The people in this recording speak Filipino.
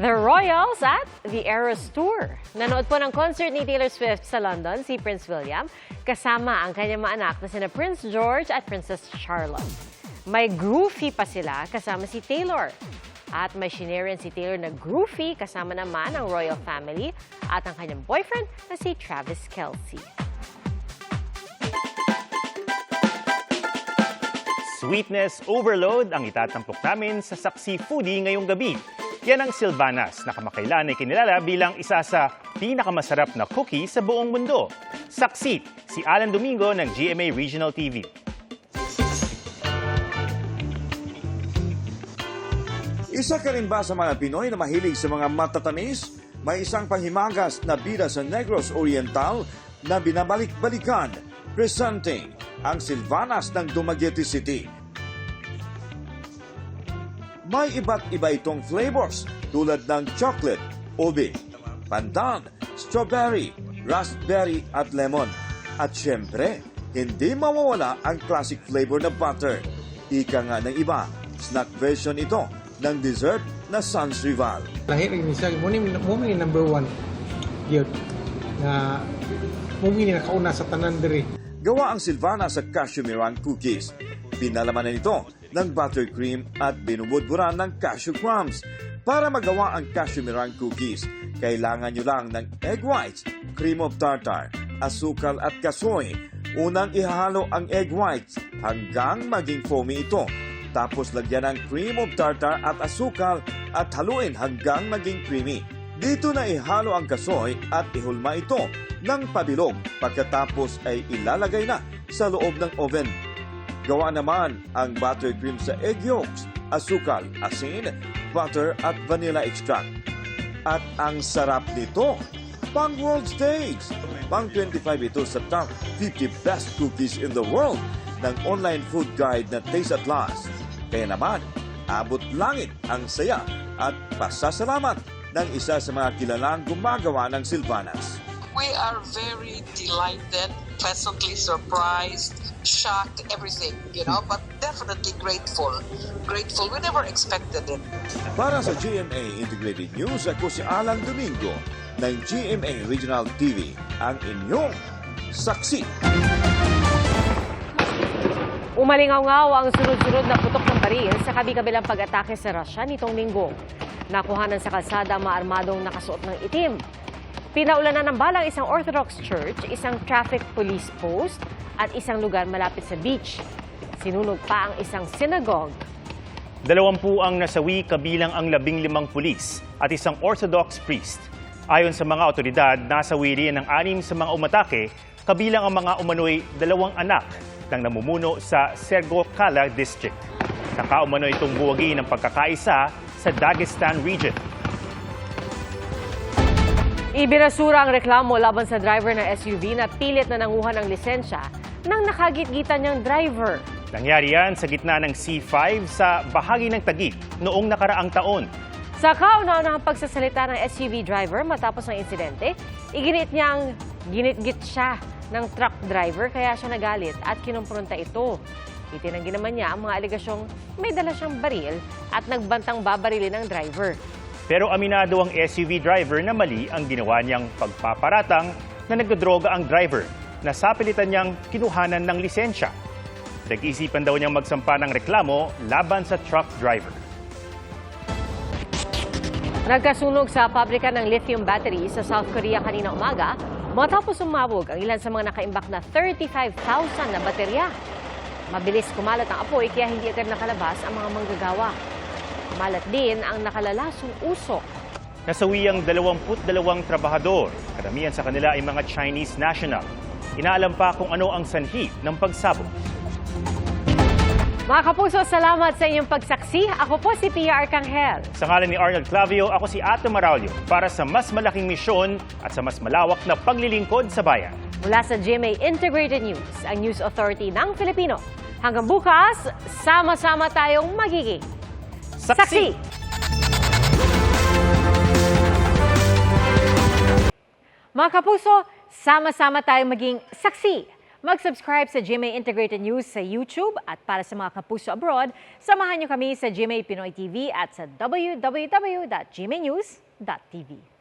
The Royals at the Eras Tour. Nanood po ng concert ni Taylor Swift sa London si Prince William kasama ang kanyang mga anak na sina Prince George at Princess Charlotte. May groovy pa sila kasama si Taylor. At may shinare si Taylor na groovy kasama naman ang royal family at ang kanyang boyfriend na si Travis Kelce. Sweetness overload ang itatampok namin sa Saksi Foodie ngayong gabi. Yan ang Silvanas na kamakailan ay kinilala bilang isa sa pinakamasarap na cookie sa buong mundo. Saksi, si Alan Domingo ng GMA Regional TV. Isa ka rin ba sa mga Pinoy na mahilig sa mga matatamis? May isang panghimagas na bida sa Negros Oriental na binabalik-balikan. Presenting ang Silvanas ng Dumaguete City. May iba't iba itong flavors tulad ng chocolate, ube, pandan, strawberry, raspberry at lemon. At syempre, hindi mawawala ang classic flavor na butter. Ika nga ng iba, snack version ito ng dessert na Sans Rival. Lahir ini siya, muna number one. Yun, na muna nakauna sa tanan diri. Gawa ang Silvana sa cashew meringue cookies. Pinalamanan ito ng buttercream at binubudburan ng cashew crumbs. Para magawa ang cashew meringue cookies, kailangan nyo lang ng egg whites, cream of tartar, asukal at kasoy. Unang ihalo ang egg whites hanggang maging foamy ito. Tapos lagyan ng cream of tartar at asukal at haluin hanggang maging creamy. Dito na ihalo ang kasoy at ihulma ito ng pabilog. Pagkatapos ay ilalagay na sa loob ng oven. Gawa naman ang buttercream sa egg yolks, asukal, asin, butter at vanilla extract. At ang sarap nito, pang world stage. Pang 25 ito sa top 50 best cookies in the world ng online food guide na Taste at Last. Kaya naman, abot langit ang saya at pasasalamat ng isa sa mga kilalang gumagawa ng Silvanas. We are very delighted, pleasantly surprised, shocked, everything, but definitely grateful. Grateful, we never expected it. Para sa GMA Integrated News, ako si Alan Domingo ng GMA Regional TV, ang inyong saksi. Umalingaw-ngaw ang sunod-sunod na putok ng baril sa kabi-kabilang pag-atake sa Russia nitong linggo. Nakuhanan sa kalsada ang mga armadong nakasuot ng itim. Pinaulanan ng balang isang Orthodox church, isang traffic police post at isang lugar malapit sa beach. Sinunog pa ang isang synagogue. 20 ang nasawi kabilang ang 15 pulis at isang Orthodox priest. Ayon sa mga otoridad, nasawi rin ang 6 sa mga umatake kabilang ang mga umano'y 2 anak ng namumuno sa Sergokala District. Nakaumano itong buwagi ng pagkakaisa sa Dagestan region. Ibinasura ang reklamo laban sa driver ng SUV na pilit na nanguha ng lisensya ng nakagitgitan niyang driver. Nangyari yan sa gitna ng C5 sa bahagi ng Taguig noong nakaraang taon. Sa kauna-unahang pagsasalita ng SUV driver matapos ang insidente, iginit niyang ginitgit siya ng truck driver kaya siya nagalit at kinumpronta ito. Itinanggi naman niya ang mga alegasyong may dala siyang baril at nagbantang babarilin ng driver. Pero aminado ang SUV driver na mali ang ginawa niyang pagpaparatang na nagdodroga ang driver na sapilitan niyang kinuhanan ng lisensya. Nag-isipan daw niyang magsampa ng reklamo laban sa truck driver. Nagkasunog sa pabrika ng lithium battery sa South Korea kanina umaga matapos umabog ang ilan sa mga nakaimbak na 35,000 na baterya. Mabilis kumalat ang apoy kaya hindi agad nakalabas ang mga manggagawa. Kumalat din ang nakalalasong usok. Nasawi ang 22 trabahador. Karamihan sa kanila ay mga Chinese national. Inaalam pa kung ano ang sanhi ng pagsabog. Mga kapuso, salamat sa inyong pagsaksi. Ako po si Pia Arcangel. Sa ngalan ni Arnold Clavio, ako si Ato Maraulio para sa mas malaking misyon at sa mas malawak na paglilingkod sa bayan. Mula sa GMA Integrated News, ang News Authority ng Filipino. Hanggang bukas, sama-sama tayong magiging saksi! Mga kapuso, sama-sama tayong maging saksi Mag-subscribe sa GMA Integrated News sa YouTube at para sa mga kapuso abroad, samahan niyo kami sa GMA Pinoy TV at sa www.gmanews.tv.